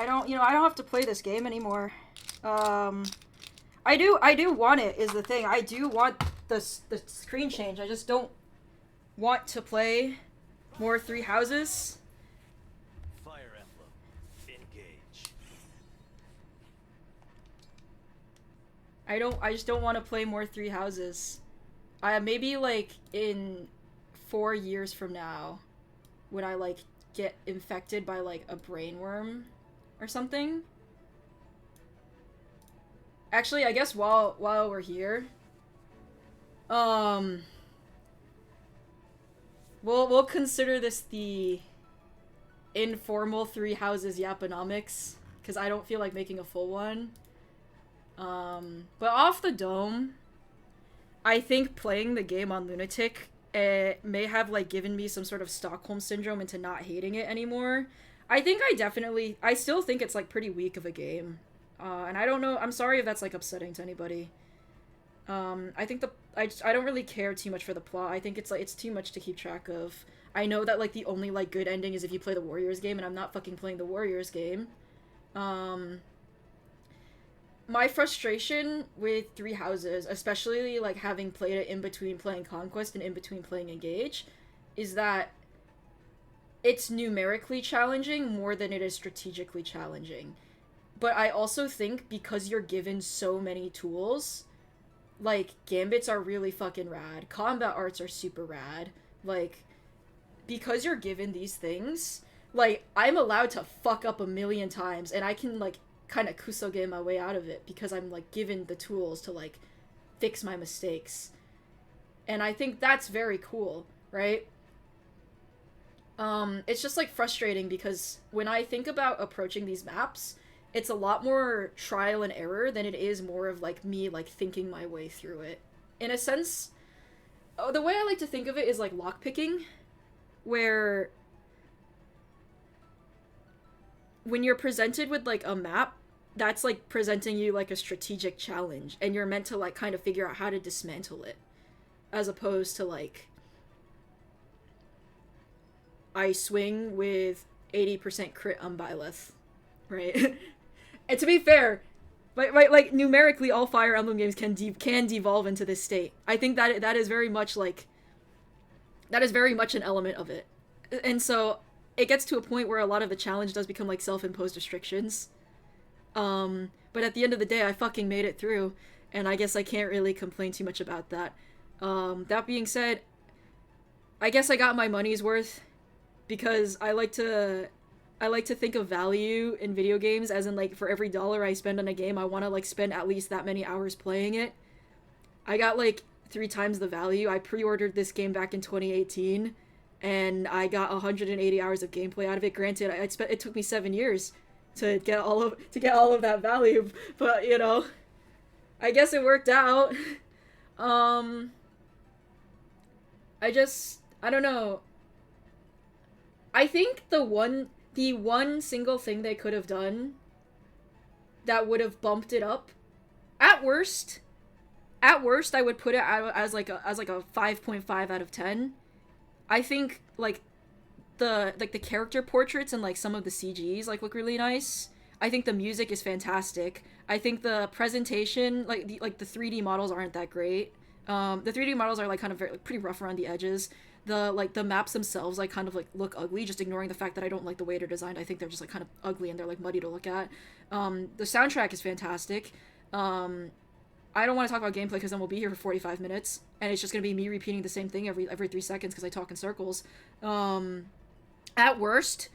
I don't, I don't have to play this game anymore. I do want it, is the thing. I do want the screen change. I just don't want to play more Three Houses. Fire Emblem. Engage. I just don't want to play more Three Houses. Maybe, like, in 4 years from now, when I, like, get infected by, like, a brainworm or something. Actually, I guess while we're here, we'll consider this the informal Three Houses yapanomics, because I don't feel like making a full one. But off the dome, I think playing the game on Lunatic may have, like, given me some sort of Stockholm syndrome into not hating it anymore. I still think it's, like, pretty weak of a game. And I don't know, I'm sorry if that's, like, upsetting to anybody. I think I don't really care too much for the plot. I think it's, like, it's too much to keep track of. I know that, like, the only, like, good ending is if you play the Warriors game, and I'm not fucking playing the Warriors game. My frustration with Three Houses, especially, like, having played it in between playing Conquest and in between playing Engage, is that it's numerically challenging more than it is strategically challenging. But I also think because you're given so many tools, like, gambits are really fucking rad. Combat arts are super rad. Like, because you're given these things, like, I'm allowed to fuck up a million times, and I can, like, kind of kusoge my way out of it because I'm, like, given the tools to, like, fix my mistakes. And I think that's very cool, right? It's just, like, frustrating because when I think about approaching these maps, it's a lot more trial and error than it is more of, like, me, like, thinking my way through it. In a sense, the way I like to think of it is like lockpicking, where when you're presented with, like, a map, that's, like, presenting you, like, a strategic challenge, and you're meant to, like, kind of figure out how to dismantle it, as opposed to, like, I swing with 80% crit on Byleth, right? And to be fair, like, numerically, all Fire Emblem games can devolve into this state. I think that is very much, like, that is very much an element of it. And so it gets to a point where a lot of the challenge does become, like, self-imposed restrictions. But at the end of the day, I fucking made it through, and I guess I can't really complain too much about that. That being said, I guess I got my money's worth, because I like to think of value in video games as in, like, for every dollar I spend on a game, I want to, like, spend at least that many hours playing it. I got, like, 3 times the value. I pre-ordered this game back in 2018, and I got 180 hours of gameplay out of it. Granted, it took me 7 years to get all of that value, but, you know, I guess it worked out. I don't know. I think the one single thing they could have done that would have bumped it up, at worst I would put it as like a 5.5 out of 10. I think, like, the character portraits and, like, some of the CGs, like, look really nice. I think the music is fantastic. I think the presentation, like the 3D models aren't that great. The 3D models are, like, kind of very, like, pretty rough around the edges. The maps themselves, like, kind of, like, look ugly, just ignoring the fact that I don't like the way they're designed. I think they're just, like, kind of ugly and they're, like, muddy to look at. The soundtrack is fantastic. I don't want to talk about gameplay because then we'll be here for 45 minutes, and it's just going to be me repeating the same thing every 3 seconds because I talk in circles. At worst,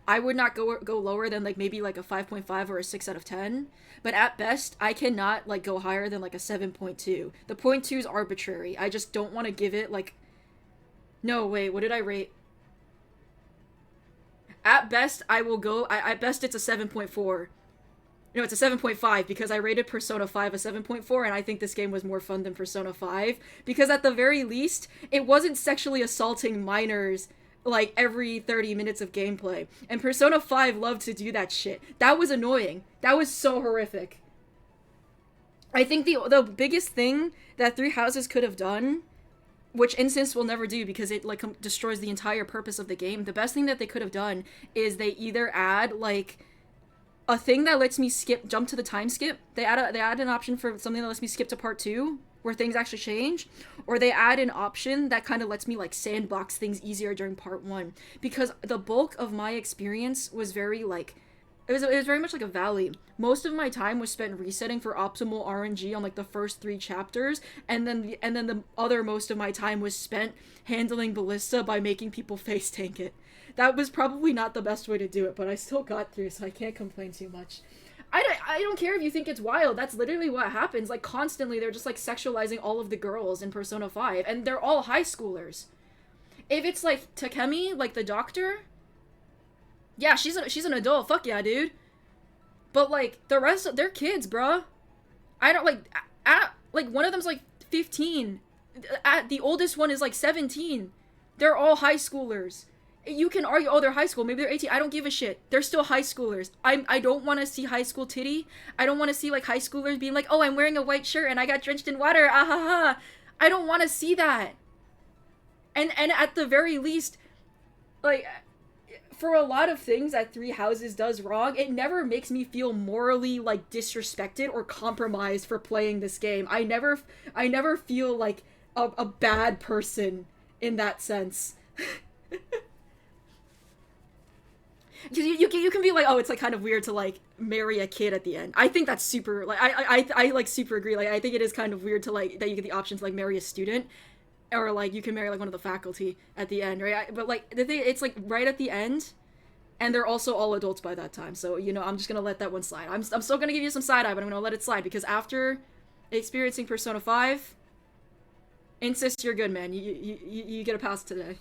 I would not go lower than, like, maybe, like, a 5.5 or a 6 out of 10, but at best, I cannot, like, go higher than, like, a 7.2. The point 2 is arbitrary. I just don't want to give it, like... No, wait, what did I rate? At best, at best, it's a 7.4. No, it's a 7.5 because I rated Persona 5 a 7.4, and I think this game was more fun than Persona 5, because at the very least, it wasn't sexually assaulting minors, like, every 30 minutes of gameplay. And Persona 5 loved to do that shit. That was annoying. That was so horrific. I think the biggest thing that Three Houses could have done, which Instance will never do because it, like, destroys the entire purpose of the game, the best thing that they could have done is they either add, like, a thing that lets me jump to the time skip. They add an option for something that lets me skip to part 2 where things actually change, or they add an option that kind of lets me like sandbox things easier during part 1, because the bulk of my experience was very like it was very much like a valley. Most of my time was spent resetting for optimal RNG on like the first 3 chapters, and then the other most of my time was spent handling ballista by making people face tank it. That was probably not the best way to do it, but I still got through, so I can't complain too much. I don't care if you think it's wild. That's literally what happens. Like, constantly, they're just, like, sexualizing all of the girls in Persona 5. And they're all high schoolers. If it's, like, Takemi, like, the doctor... Yeah, she's an adult. Fuck yeah, dude. But, like, the rest of... They're kids, bruh. I don't, like... like, one of them's, like, 15. The oldest one is, like, 17. They're all high schoolers. You can argue, oh, they're high school, maybe they're 18. I don't give a shit. They're still high schoolers. I don't want to see high school titty. I don't want to see, like, high schoolers being like, oh, I'm wearing a white shirt and I got drenched in water. Ah ha ha. I don't want to see that. And at the very least, like, for a lot of things that Three Houses does wrong, it never makes me feel morally, like, disrespected or compromised for playing this game. I never feel like a bad person in that sense. Because you can be like, oh, it's like kind of weird to like marry a kid at the end. I think that's super, like, I like super agree. Like, I think it is kind of weird to like that you get the option to like marry a student, or like you can marry like one of the faculty at the end, right? But like the thing, it's like right at the end, and they're also all adults by that time. So, you know, I'm just gonna let that one slide. I'm still gonna give you some side eye, but I'm gonna let it slide because after experiencing Persona 5, insist you're good, man. You get a pass today.